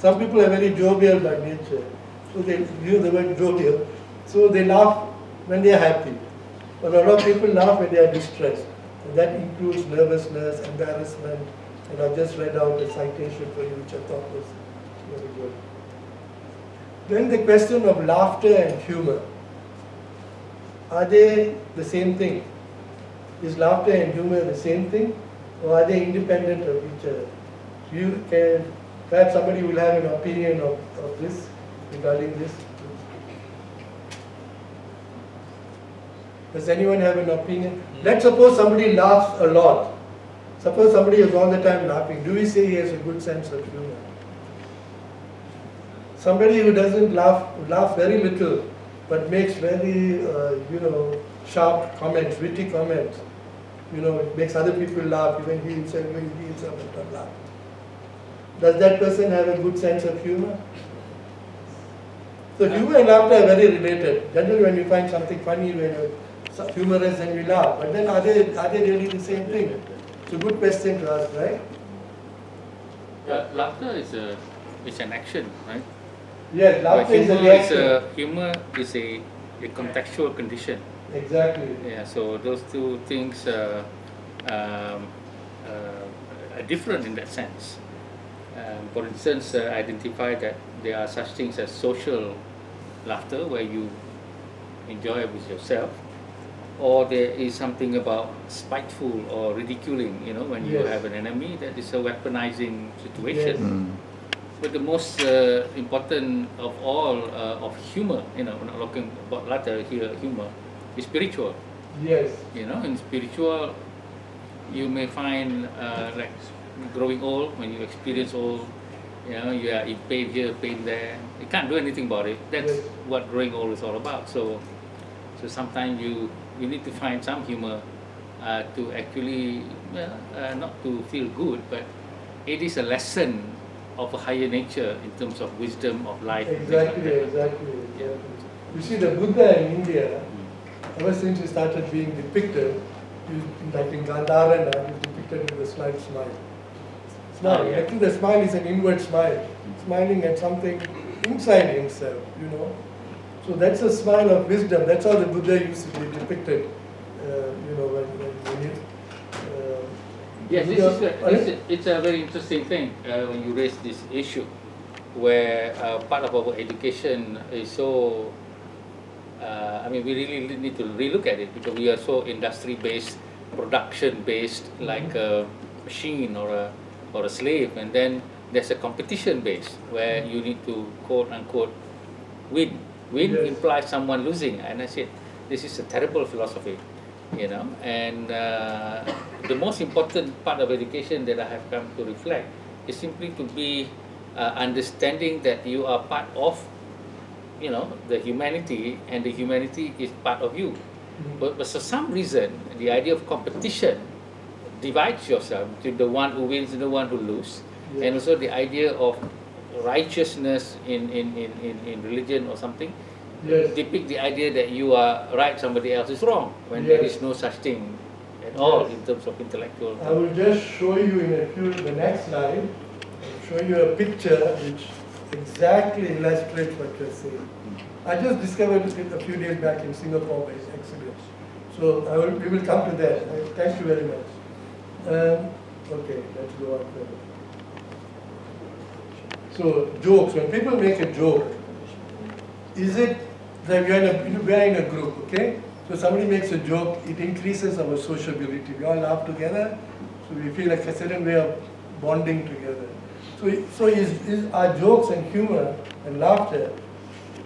Some people are very jovial by nature, so they use the word jovial. So they laugh when they are happy. But a lot of people laugh when they are distressed. And that includes nervousness, embarrassment, and I've just read out a citation for you which I thought was very good. Then the question of laughter and humor. Are they the same thing? Is laughter and humor the same thing? Or are they independent of each other? You can, perhaps somebody will have an opinion of this, regarding this. Does anyone have an opinion? Let's suppose somebody laughs a lot. Suppose somebody is all the time laughing. Do we say he has a good sense of humor? Somebody who doesn't laughs very little, but makes very, sharp comments, witty comments. It makes other people laugh, even he himself does not laugh. Does that person have a good sense of humor? So humor and laughter are very related. Generally, when you find something funny, when you're humorous, and you laugh. But then, are they really the same thing? It's a good question to ask, right? Laughter is an action, right? Yes, laughter is a reaction. Humor is a contextual condition. Exactly. Yeah, so those two things are different in that sense. For instance, identify that there are such things as social laughter, where you enjoy with yourself, or there is something about spiteful or ridiculing, when you have an enemy, that is a weaponizing situation. Yes. But the most important of all of humor, we're not talking about laughter here, humor, is spiritual. Yes. In spiritual, you may find like growing old, when you experience old, you are in pain here, pain there. You can't do anything about it. That's what growing old is all about. So sometimes you need to find some humor to actually, not to feel good, but it is a lesson of a higher nature in terms of wisdom of life. Exactly. You see, the Buddha in India, ever since he started being depicted, like in Gandhara, he's depicted with a slight smile. Actually, the smile is an inward smile, smiling at something inside himself, So that's a smile of wisdom. That's how the Buddha used to be depicted, when Yes, it's a very interesting thing when you raise this issue, where part of our education is so, we really need to relook at it, because we are so industry-based, production-based, like a machine or a slave, and then there's a competition-based, where you need to, quote-unquote, win. Win implies someone losing, and I said, this is a terrible philosophy. And the most important part of education that I have come to reflect is simply to be understanding that you are part of, the humanity, and the humanity is part of you. But for some reason, the idea of competition divides yourself between the one who wins and the one who loses, and also the idea of righteousness in religion or something. Depict the idea that you are right, somebody else is wrong, when there is no such thing at all in terms of intellectual. I will just show you the next slide, I'll show you a picture which exactly illustrates what you're saying. I just discovered it a few days back in Singapore by accident. So we will come to that. Thank you very much. Okay, let's go on further. So jokes, when people make a joke, is it that we are in a group, okay? So somebody makes a joke, it increases our sociability. We all laugh together, so we feel like a certain way of bonding together. So is our jokes and humor and laughter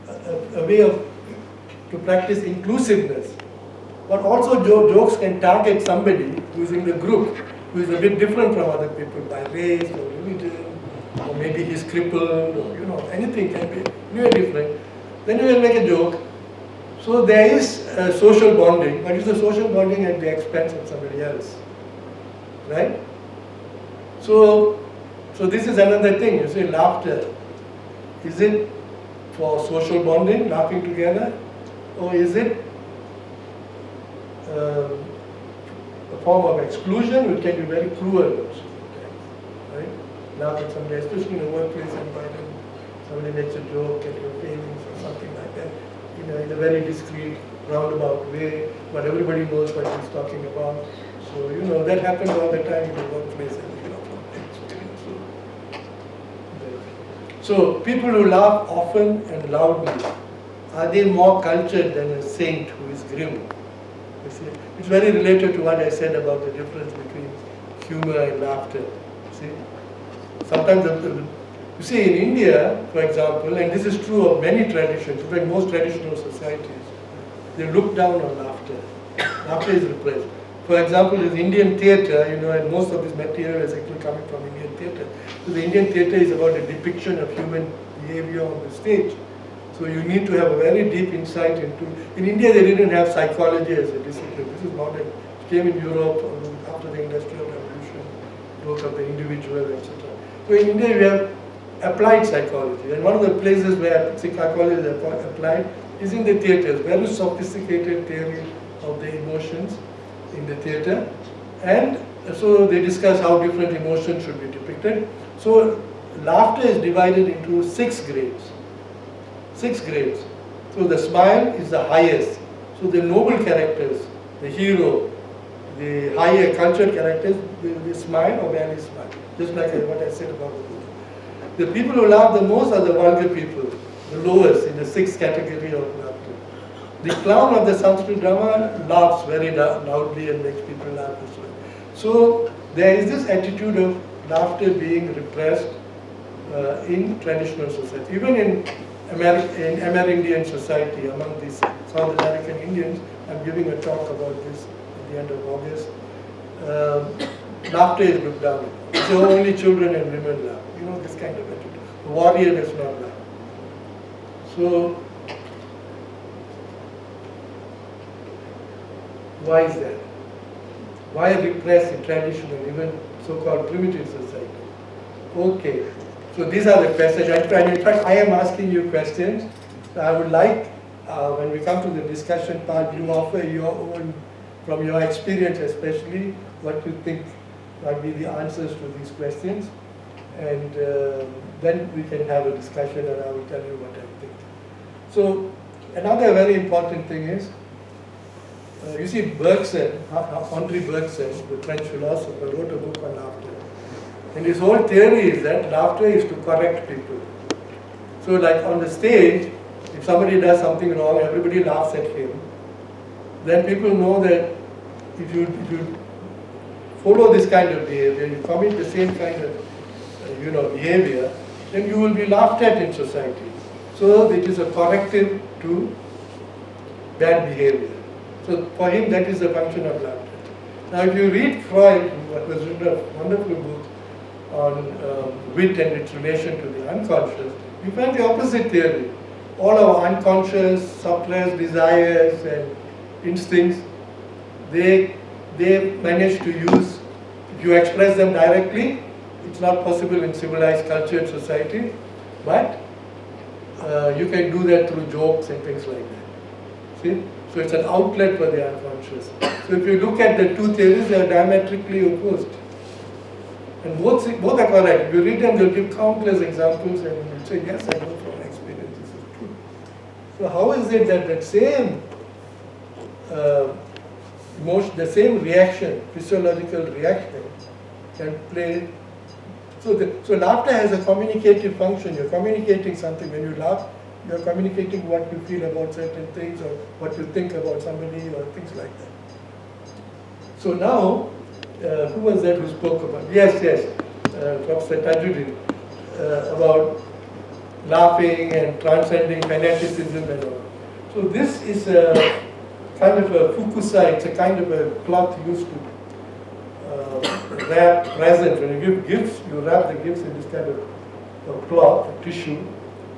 a way to practice inclusiveness? But also jokes can target somebody who is in the group, who is a bit different from other people by race or religion, or maybe he's crippled, or anything can be very different. Then you will make a joke. So there is social bonding, but it's a social bonding at the expense of somebody else, right? So this is another thing. You say laughter. Is it for social bonding, laughing together, or is it a form of exclusion, which can be very cruel also, right? Laugh at somebody, especially in a workplace environment. Somebody makes a joke at your feelings or something like that, in a very discreet, roundabout way, but everybody knows what he's talking about. So, that happens all the time in the workplace, from experience. So, people who laugh often and loudly, are they more cultured than a saint who is grim? You see, it's very related to what I said about the difference between humor and laughter. See, sometimes you see, in India, for example, and this is true of many traditions, in fact, most traditional societies, they look down on laughter. Laughter is repressed. For example, there's Indian theatre, and most of this material is actually coming from Indian theatre. So the Indian theatre is about a depiction of human behavior on the stage. So you need to have a very deep insight into. In India, they didn't have psychology as a discipline. This is modern. It came in Europe after the Industrial Revolution, growth of the individual, etc. So in India, we have applied psychology, and one of the places where psychology is applied is in the theatres. Very sophisticated theory of the emotions in the theatre, and so they discuss how different emotions should be depicted. So laughter is divided into 6 grades. 6 grades. So the smile is the highest. So the noble characters, the hero, the higher cultured characters, they smile or barely smile. Just like what I said about the Buddha. The people who laugh the most are the vulgar people, the lowest in the 6th category of laughter. The clown of the Sanskrit Drama laughs very loudly and makes people laugh as well. So there is this attitude of laughter being repressed in traditional society. Even in Amerindian society, among these South American Indians, I'm giving a talk about this at the end of August. Laughter is looked down upon. So only children and women laugh. This kind of attitude. The warrior does not laugh. So, why is that? Why repress in traditional, even so-called primitive society? Okay, so these are the questions. And in fact, I am asking you questions. So I would like, when we come to the discussion part, you offer your own, from your experience especially, what you think might be the answers to these questions. And then we can have a discussion and I will tell you what I think. So another very important thing is, you see Bergson, Henri Bergson, the French philosopher, wrote a book on laughter. And his whole theory is that laughter is to correct people. So like on the stage, if somebody does something wrong, everybody laughs at him. Then people know that if you follow this kind of behavior, you commit the same kind of behavior, then you will be laughed at in society. So it is a corrective to bad behavior. So for him, that is the function of laughter. Now, if you read Freud, who has written a wonderful book on wit and its relation to the unconscious, you find the opposite theory. All our unconscious, suppressed desires and instincts, they manage to use, if you express them directly, it's not possible in civilized cultured society, but you can do that through jokes and things like that. See? So it's an outlet for the unconscious. So if you look at the two theories, they are diametrically opposed. And both are correct. If you read them, they'll give countless examples and you'll say, yes, I know from experience this is true. So how is it that that same emotion, the same reaction, physiological reaction, can play? So laughter has a communicative function. You're communicating something. When you laugh, you're communicating what you feel about certain things or what you think about somebody or things like that. So now, who was that who spoke about? Yes, Professor Tajuddin, about laughing and transcending fanaticism and all. So this is a kind of a fukusa, it's a kind of a cloth used to wrap presents. When you give gifts, you wrap the gifts in this kind of cloth, a tissue,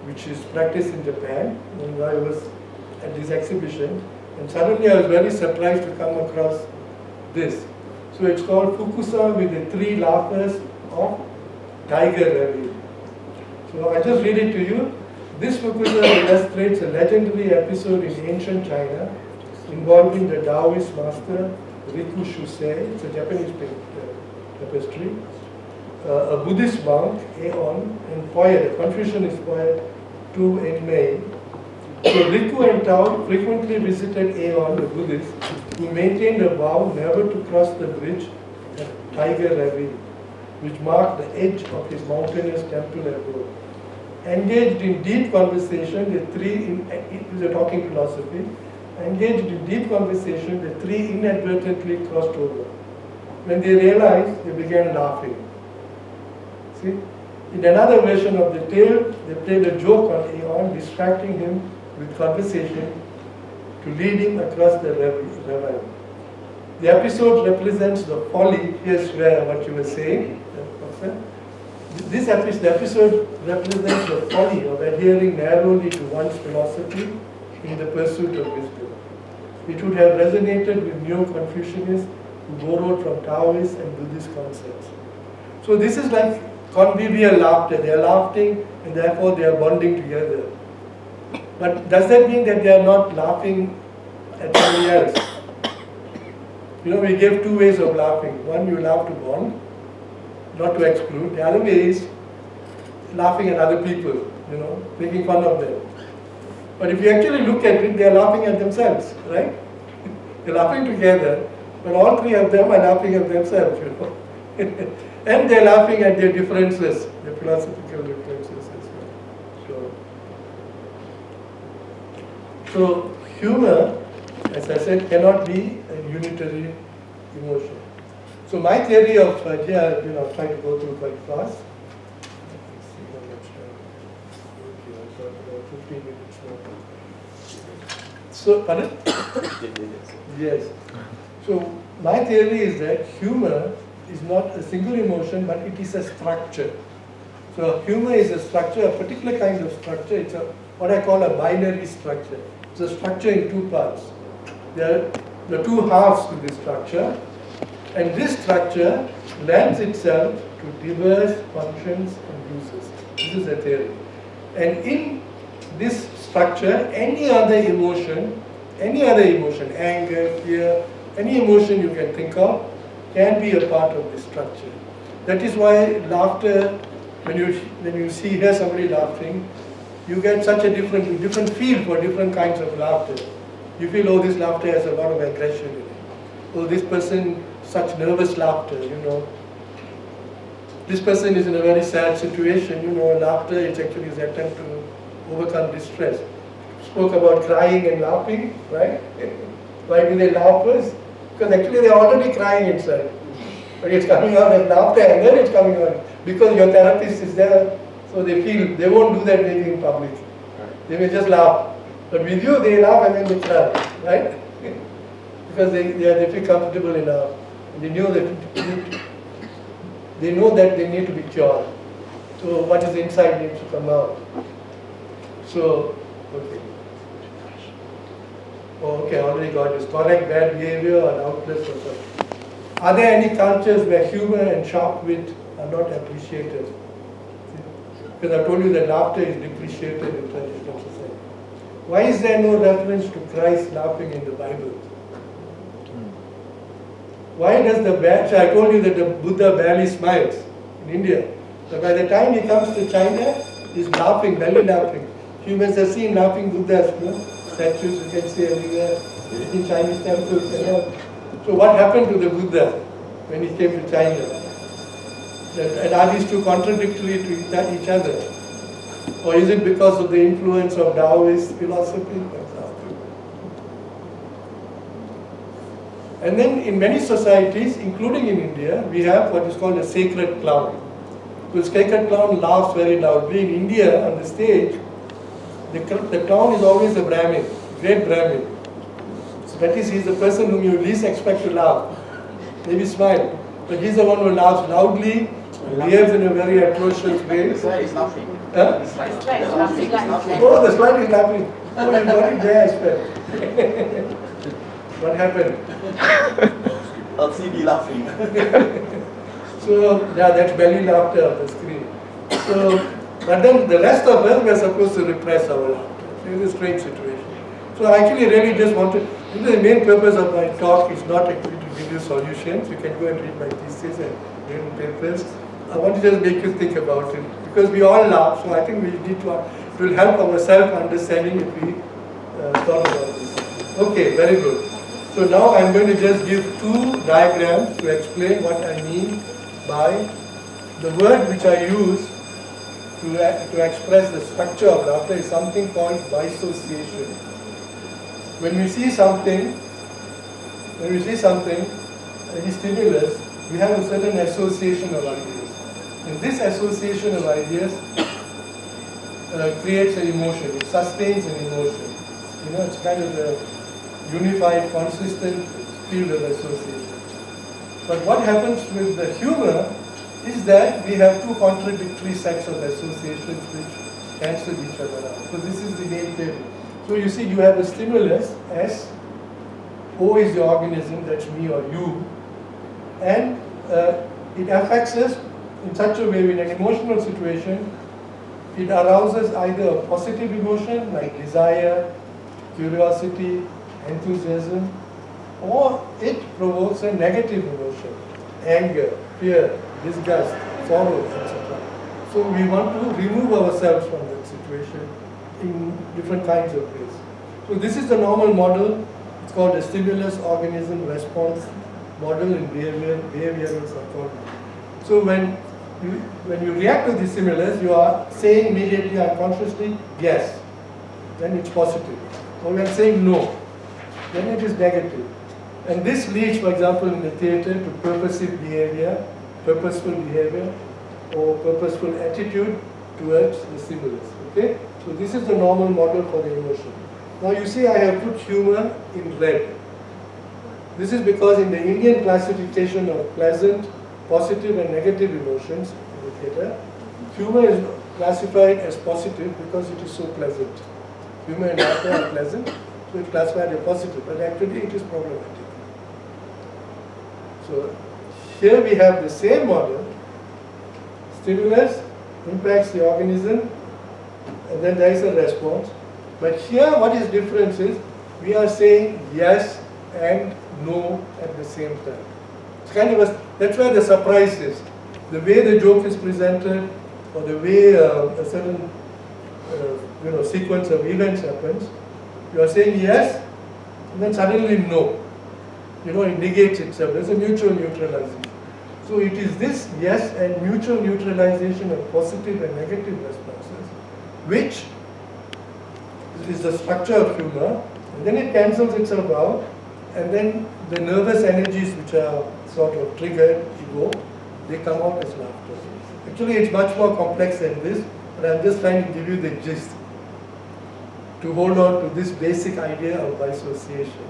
which is practiced in Japan. When I was at this exhibition, and suddenly I was very surprised to come across this. So it's called Fukusa with the 3 laughers of Tiger Review. So I just read it to you. This Fukusa illustrates a legendary episode in ancient China involving the Taoist master Riku Shusei. It's a Japanese tapestry. a Buddhist monk, Aeon, and poet, a Confucianist poet, Tu Enmei. So Riku and Tao frequently visited Aeon, the Buddhist, who maintained a vow never to cross the bridge at Tiger Ravine, which marked the edge of his mountainous temple abode. Engaged in deep conversation, the three, these are talking philosophy, engaged in deep conversation, the three inadvertently crossed over. When they realized, they began laughing. See? In another version of the tale, they played a joke on Aeon, distracting him with conversation to lead him across the ravine. The episode represents the folly, here's where what you were saying. The episode represents the folly of adhering narrowly to one's philosophy in the pursuit of wisdom. It would have resonated with neo-Confucianists who borrowed from Taoist and Buddhist concepts. So this is like convivial laughter. They are laughing and therefore they are bonding together. But does that mean that they are not laughing at somebody else? You know, we gave two ways of laughing. One, you laugh to bond, not to exclude. The other way is laughing at other people, you know, making fun of them. But if you actually look at it, they are laughing at themselves, right? They're laughing together, but all three of them are laughing at themselves, you know. And they're laughing at their differences, their philosophical differences as well. So humor, as I said, cannot be a unitary emotion. So my theory of, here, you know, I'll try to go through quite fast. Let's see how much time. Okay, I've got about 15 minutes more. So, pardon? Yes. So my theory is that humor is not a single emotion, but it is a structure. So humor is a structure, a particular kind of structure. It's what I call a binary structure. It's a structure in two parts. There are the two halves to this structure, and this structure lends itself to diverse functions and uses. This is a theory. And in this structure, any other emotion, anger, fear, any emotion you can think of, can be a part of this structure. That is why laughter, when you hear somebody laughing, you get such a different feel for different kinds of laughter. You feel, oh, this laughter has a lot of aggression in it. Oh, this person, such nervous laughter, you know. This person is in a very sad situation, you know, laughter is actually his attempt to overcome distress. Spoke about crying and laughing, right? Why do they laugh first? Because actually they're already crying inside. But it's coming out as laughter and then it's coming out. Because your therapist is there, so they feel, they won't do that maybe in public. They may just laugh. But with you, they laugh and then they cry, right? Because they feel comfortable enough. They know that they need to be cured. So what is inside needs to come out. So, okay. Oh, okay, I already got this. Correct bad behavior or outlets or something. Are there any cultures where humor and sharp wit are not appreciated? Because I told you that laughter is depreciated in traditional society. Why is there no reference to Christ laughing in the Bible? Why does so I told you that the Buddha barely smiles in India. So by the time he comes to China, he's laughing, belly laughing. Humans have seen laughing Buddhas, you know? Statues you can see everywhere in Chinese temples and all. So what happened to the Buddha when he came to China? And are these two contradictory to each other? Or is it because of the influence of Taoist philosophy? And then in many societies, including in India, we have what is called a sacred clown. The sacred clown laughs very loudly. In India, on the stage, the clown is always a Brahmin, great Brahmin. So that is, he's the person whom you least expect to laugh. Maybe smile. But he's the one who laughs loudly, behaves in a very atrocious way. The slide is laughing. Huh? The slide is laughing. Oh, the slide is laughing. Oh, you got it there, I expect. What happened? LCD laughing. So, yeah, that's belly laughter on the screen. So, but then the rest of us were supposed to repress our laughter. It's a strange situation. So I actually really just wanted, the main purpose of my talk is not actually to give you solutions. You can go and read my thesis and read papers. I want to just make you think about it, because we all laugh, so I think we need to, it will help our self-understanding if we thought about this. Okay, very good. So now I'm going to just give two diagrams to explain what I mean by the word which I use to express the structure of laughter is something called dissociation. When we see something, any stimulus, we have a certain association of ideas. And this association of ideas creates an emotion, it sustains an emotion. You know, it's kind of a unified, consistent field of association. But what happens with the humor is that we have two contradictory sets of associations which cancel each other out. So this is the main theory. So you see, you have a stimulus, S, O is the organism, that's me or you, and it affects us in such a way in an emotional situation, it arouses either a positive emotion like desire, curiosity, enthusiasm, or it provokes a negative emotion, anger, fear, disgust, sorrow, etc. So we want to remove ourselves from that situation in different kinds of ways. So this is the normal model. It's called a stimulus-organism response model in behavioral psychology. So when you react to the stimulus, you are saying immediately, unconsciously, yes, then it's positive. Or we are saying no, then it is negative. And this leads, for example, in the theatre to purposeful behavior, or purposeful attitude towards the stimulus. Okay? So this is the normal model for the emotion. Now you see I have put humor in red. This is because in the Indian classification of pleasant, positive and negative emotions in the theatre, humor is classified as positive because it is so pleasant. Humor and laughter are pleasant, so it's classified as positive, but actually it is problematic. So here we have the same model. Stimulus impacts the organism, and then there is a response. But here what is different is we are saying yes and no at the same time. It's kind of that's where the surprise is. The way the joke is presented, or the way a certain sequence of events happens, you are saying yes, and then suddenly no. It negates itself. There's a mutual neutralization. So it is this yes and mutual neutralization of positive and negative responses, which is the structure of humor, and then it cancels itself out, and then the nervous energies which are sort of triggered, evoked, they come out as laughter. Actually, it's much more complex than this, but I'm just trying to give you the gist to hold on to this basic idea of dissociation.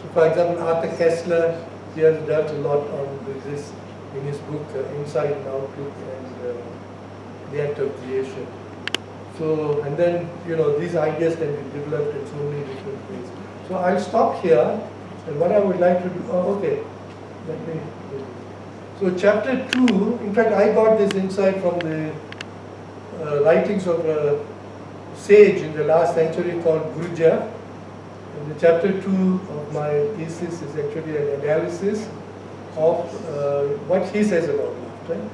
So, for example, Arthur Koestler, he has dealt a lot on this in his book Insight and Outlook and the Act of Creation. So, and then, these ideas can be developed in so many different ways. So I'll stop here, and what I would like to do, so chapter 2, in fact I got this insight from the writings of a sage in the last century called Gurdjieff. And the chapter 2 of my thesis is actually an analysis of what he says about laughter.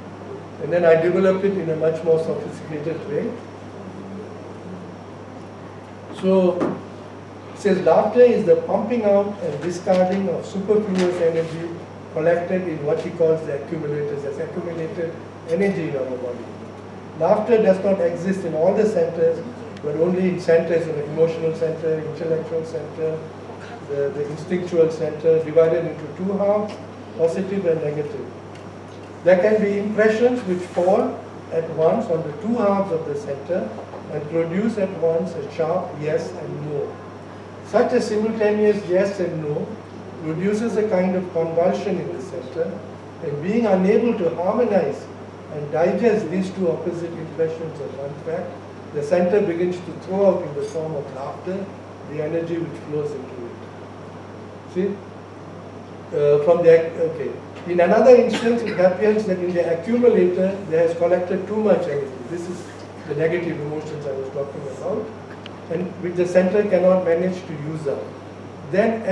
And then I developed it in a much more sophisticated way. So, it says laughter is the pumping out and discarding of superfluous energy collected in what he calls the accumulators, as accumulated energy in our body. Laughter does not exist in all the centers, but only in centers, the emotional center, intellectual center, the instinctual center, divided into two halves, positive and negative. There can be impressions which fall at once on the two halves of the center and produce at once a sharp yes and no. Such a simultaneous yes and no produces a kind of convulsion in the center, and being unable to harmonize and digest these two opposite impressions of one fact, the center begins to throw out in the form of laughter the energy which flows into it. See? In another instance, it happens that in the accumulator, there has collected too much energy. This is the negative emotions I was talking about, and which the center cannot manage to use up. Then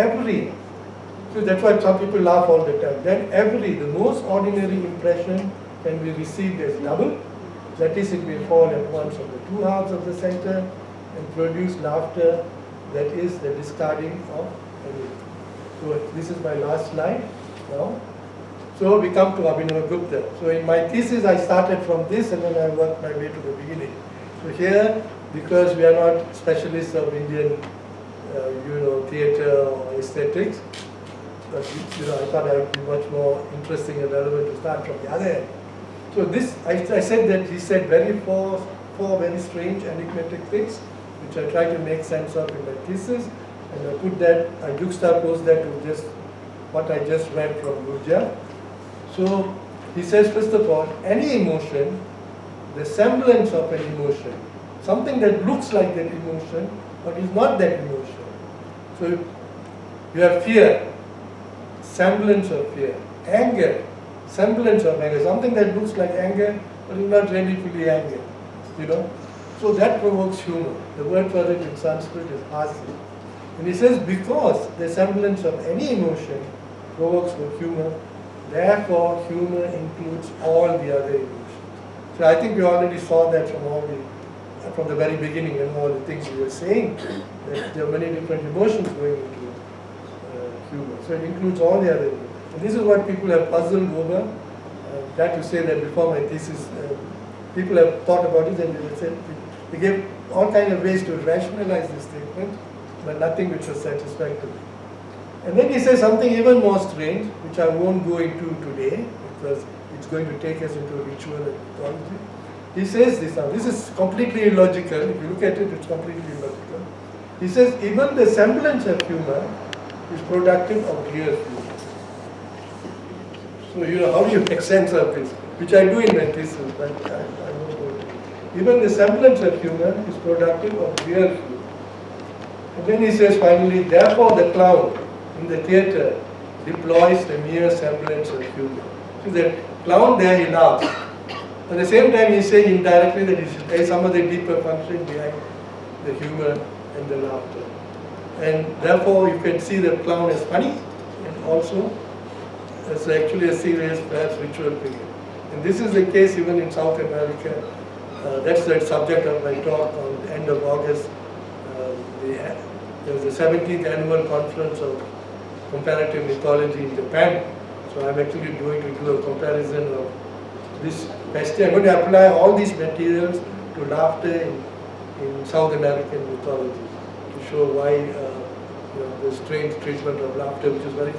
so that's why some people laugh all the time. Then the most ordinary impression can be received as double. That is, it may fall at once on the two halves of the center and produce laughter, that is the discarding of anything. So this is my last slide now. So we come to Abhinavagupta. So in my thesis I started from this and then I worked my way to the beginning. So here, because we are not specialists of Indian theatre or aesthetics, but I thought it would be much more interesting and relevant to start from the other end. So this, I said that he said four very strange, enigmatic things, which I try to make sense of in my thesis, and I put that, I juxtapose that to just what I just read from Gurja. So he says, first of all, any emotion, the semblance of an emotion, something that looks like that emotion, but is not that emotion. So you have fear, semblance of fear, anger, semblance of anger, something that looks like anger, but is not really fully anger, So that provokes humor. The word for it in Sanskrit is hasya. And he says, because the semblance of any emotion provokes humor, therefore humor includes all the other emotions. So I think we already saw that from the very beginning and all the things we were saying, that there are many different emotions going into humor. So it includes all the other emotions. And this is what people have puzzled over. I'm glad to say that before my thesis, people have thought about it and they gave all kinds of ways to rationalize this statement, but nothing which was satisfactory. And then he says something even more strange, which I won't go into today, because it's going to take us into ritual and mythology. He says this now, this is completely illogical. If you look at it, it's completely illogical. He says, even the semblance of humor is productive of real humor. So, how do you make sense of this? Which I do in my thesis, but I won't go into it. Even the semblance of humor is productive of real humor. And then he says finally, therefore the clown in the theatre deploys the mere semblance of humor. So the clown there, he laughs. At the same time, he's saying indirectly that there is some other deeper function behind the humor and the laughter. And therefore, you can see the clown as funny and also as actually a serious, perhaps ritual figure. And this is the case even in South America. That's the subject of my talk on the end of August. There's the 17th annual conference of Comparative Mythology in Japan. So I'm actually going to do a comparison of this question. I'm going to apply all these materials to laughter in South American mythology to show why the strange treatment of laughter, which is very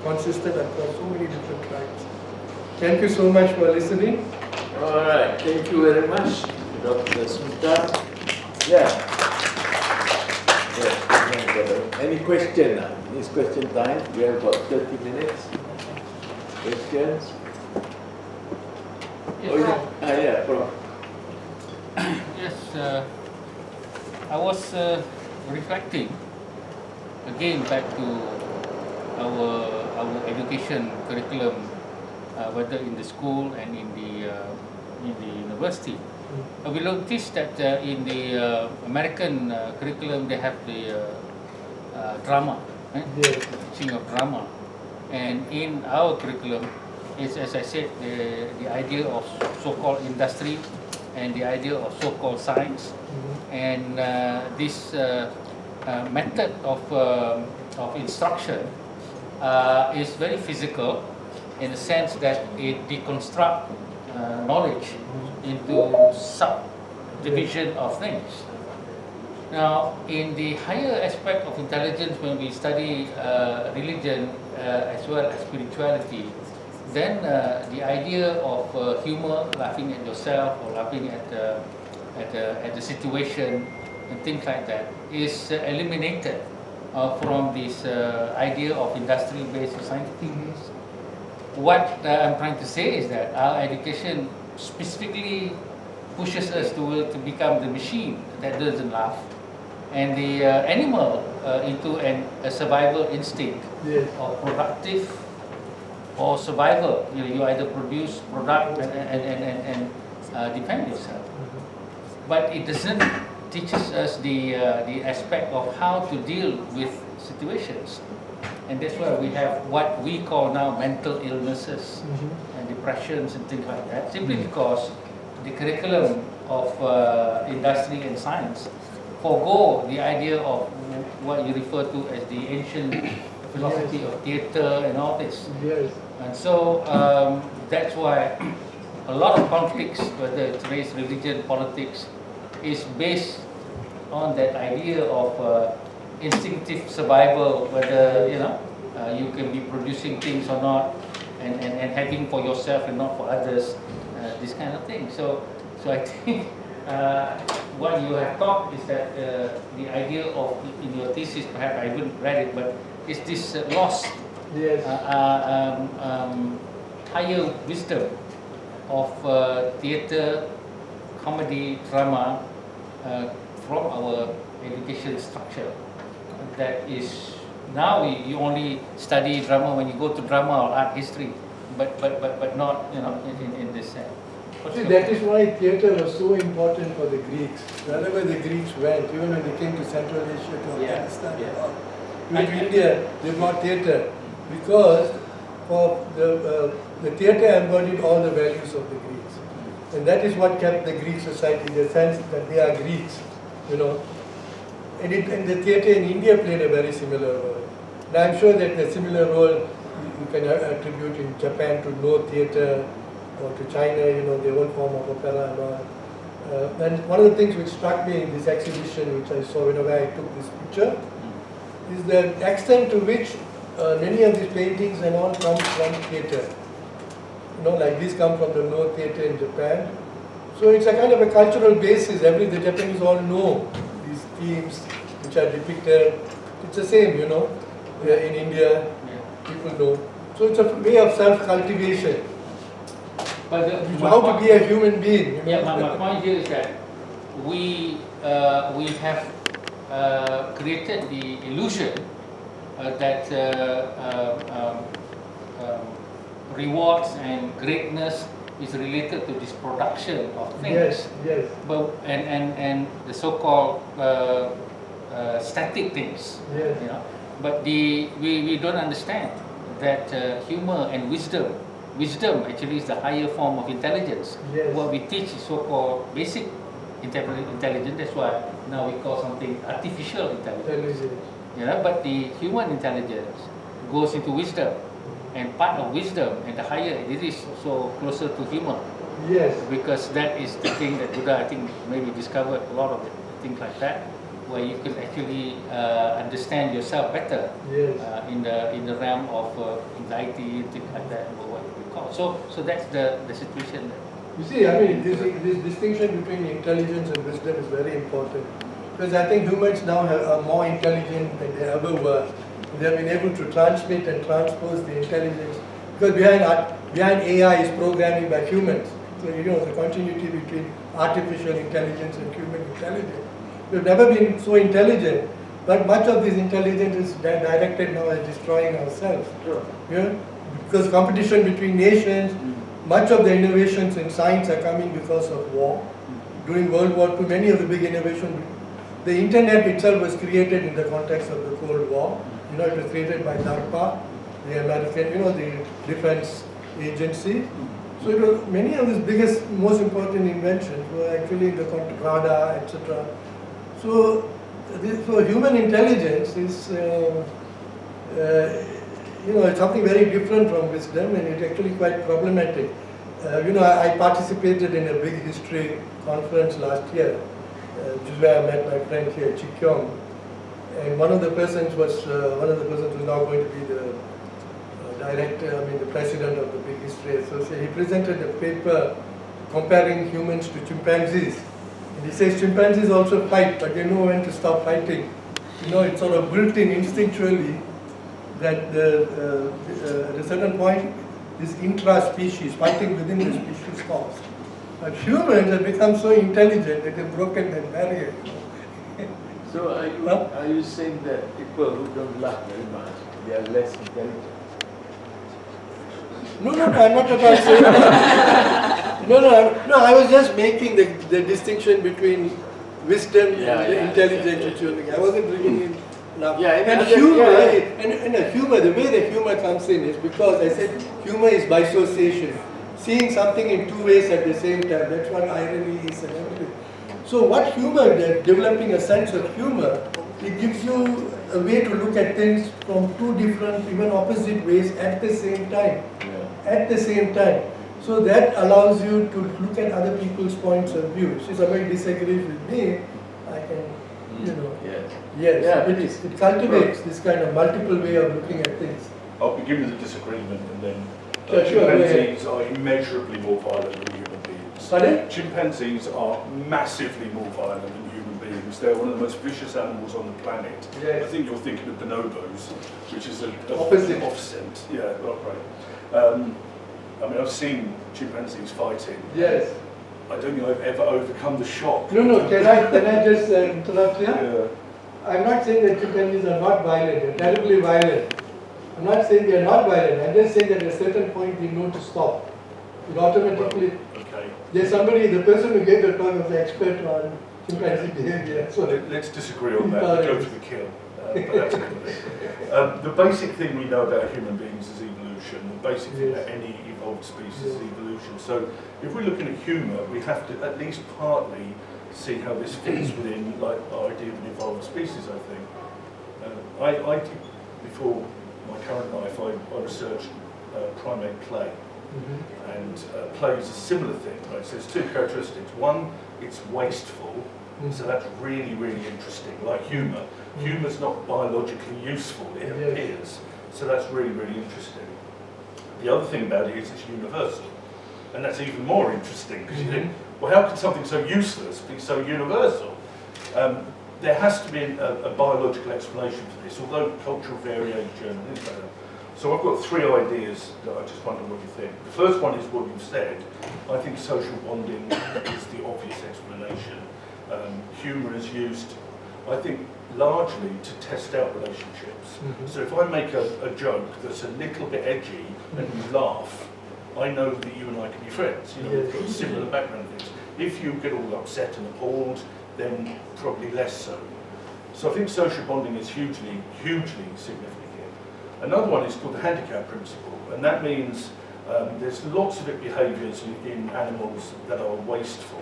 consistent across so many different tribes. Thank you so much for listening. All right, thank you very much, Dr. Sunthar. Yeah. Any question now? It's question time. We have about 30 minutes. Questions? Yes. Pro. Yes, I was reflecting again back to our education curriculum, whether in the school and in the university. We noticed that in the American curriculum they have the drama, right? Yes. Teaching of drama, and in our curriculum, is, as I said, the idea of so-called industry and the idea of so-called science, and this method of instruction is very physical in the sense that it deconstructs knowledge into subdivision of things. Now, in the higher aspect of intelligence, when we study religion as well as spirituality, then the idea of humor, laughing at yourself or laughing at the situation and things like that is eliminated from this idea of industry-based or scientific base. What I'm trying to say is that our education specifically pushes us to become the machine that doesn't laugh, and the animal into a survival instinct, Yes. or productive or survival. You either produce product and defend yourself. But it doesn't teaches us the aspect of how to deal with situations. And that's why we have what we call now mental illnesses and repressions and things like that, simply because the curriculum of industry and science forego the idea of what you refer to as the ancient philosophy of theatre and all this. Yes. And so that's why a lot of conflicts, whether it's race, religion, politics, is based on that idea of instinctive survival, whether you can be producing things or not, and having for yourself and not for others, this kind of thing. So I think what you have taught is that the idea of, in your thesis, perhaps I haven't read it, but it's this lost higher wisdom of theatre, comedy, drama from our education structure. That is, now you only study drama when you go to drama or art history, but not in this sense. See, that is why theatre was so important for the Greeks. Wherever the Greeks went, even when they came to Central Asia, to Afghanistan, to India, they brought theatre because for the theatre embodied all the values of the Greeks, and that is what kept the Greek society, the sense that they are Greeks, And the theatre in India played a very similar role. And I'm sure that a similar role you can attribute in Japan to no theatre, or to China, their own form of opera and all. And one of the things which struck me in this exhibition, which I saw whenever I took this picture, is the extent to which many of these paintings and all come from theatre. Like these come from the no theatre in Japan. So it's a kind of a cultural basis. The Japanese all know these themes which are depicted. It's the same, in India, people know. So it's a way of self-cultivation. But how to be a human being. My point here is that we have created the illusion that rewards and greatness is related to this production of things. Yes. But and the so-called static things. Yes. But we don't understand that humor and wisdom actually is the higher form of intelligence. Yes. What we teach is so-called basic intelligence. That's why now we call something artificial intelligence. But the human intelligence goes into wisdom, and part of wisdom and the higher it is also closer to humor. Yes. Because that is the thing that Buddha, I think, maybe discovered a lot of things like that, where you can actually understand yourself better. Yes. In the realm of anxiety, things like that, or what we call. So that's the situation. You see, this distinction between intelligence and wisdom is very important, because I think humans now are more intelligent than they ever were. They have been able to transmit and transpose the intelligence, because behind AI is programming by humans. So the continuity between artificial intelligence and human intelligence. We've never been so intelligent, but much of this intelligence is directed now at destroying ourselves. Sure. Because competition between nations, much of the innovations in science are coming because of war. During World War II, many of the big innovations, the internet itself was created in the context of the Cold War. It was created by DARPA, the American, the defense agency. So many of these biggest, most important inventions were actually in the context of radar, etc. So human intelligence is, it's something very different from wisdom, and it's actually quite problematic. I participated in a big history conference last year, which is where I met my friend here, Chikyong. And one of the persons was now going to be the the president of the Big History Association. He presented a paper comparing humans to chimpanzees. And he says chimpanzees also fight, but they know when to stop fighting. It's sort of built in instinctually that at a certain point, this intra-species, fighting within the species stops. But humans have become so intelligent that they've broken that barrier. So are you saying that people who don't laugh very much, they are less intelligent? No, I'm not at all saying that. No, I was just making the distinction between wisdom and intelligence. I wasn't bringing in laughter. And humor, and humor, the way the humor comes in is because I said humor is bisociation. seeing something in two ways at the same time. That's what irony is and everything. So what humor does, developing a sense of humor, it gives you a way to look at things from two different, even opposite ways at the same time. At the same time. So that allows you to look at other people's points of view. So if somebody disagrees with me, I can, it cultivates this kind of multiple way of looking at things. I'll begin with a disagreement and then Sure, chimpanzees are immeasurably more violent than human beings. Pardon? Chimpanzees are massively more violent than human beings. They're one of the most vicious animals on the planet. Yes. I think you're thinking of bonobos, which is an Opposite. offset. Yeah, right. I mean, I've seen chimpanzees fighting. Yes. I don't think I've ever overcome the shock. No, can I just interrupt here? Yeah. I'm not saying that chimpanzees are not violent, they're terribly violent. I'm not saying they are not violent, I'm just saying that at a certain point we know to stop. It automatically, Okay. there's somebody, the person who gave the talk was the expert on chimpanzee behavior. So Let's disagree on that. We go for the kill. But that's cool. The basic thing we know about human beings is evolution. The basic thing about any evolved species is evolution. So if we're looking at humour, we have to at least partly see how this fits within like our idea of an evolved species, I think. I did, before my current life, I researched primate play. And play is a similar thing, right? So there's two characteristics. One, it's wasteful, so that's really, really interesting, like humour. Humour's not biologically useful, it appears, so that's really, really interesting. The other thing about it is it's universal, and that's even more interesting, because you think, well, how can something so useless be so universal? There has to be a biological explanation for this, although cultural variation is better. So I've got three ideas that I just wonder what you think. The first one is what you've said. I think social bonding is the obvious explanation. Humour is used, I think, largely to test out relationships. So if I make a joke that's a little bit edgy and you laugh, I know that you and I can be friends. You know, we've got similar background things. If you get all upset and appalled, then probably less so. So I think social bonding is hugely, hugely significant. Another one is called the handicap principle, and that means there's lots of behaviours in animals that are wasteful,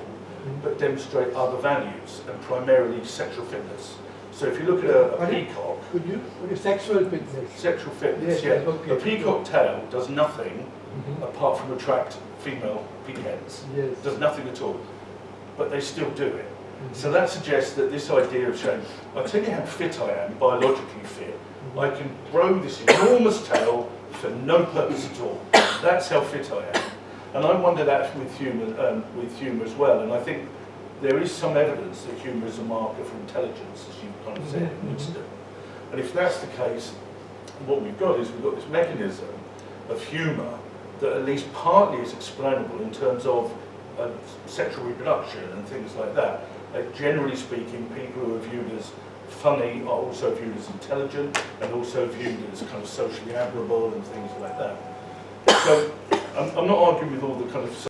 but demonstrate other values, and primarily sexual fitness. So if you look at a peacock... Could you? Sexual fitness. Sexual fitness, Yes, yeah. okay. A peacock tail does nothing apart from attract female peacocks. Yes. Does nothing at all, but they still do it. So that suggests that this idea of showing, I'll tell you how fit I am, biologically fit. I can grow this enormous tail for no purpose at all. That's how fit I am. And I wonder that with humour as well. And I think there is some evidence that humour is a marker for intelligence, as you kind of said in wisdom. And if that's the case, what we've got is we've got this mechanism of humour that at least partly is explainable in terms of sexual reproduction and things like that. Generally speaking, people who are viewed as funny are also viewed as intelligent and also viewed as kind of socially admirable and things like that. So I'm not arguing with all the kind of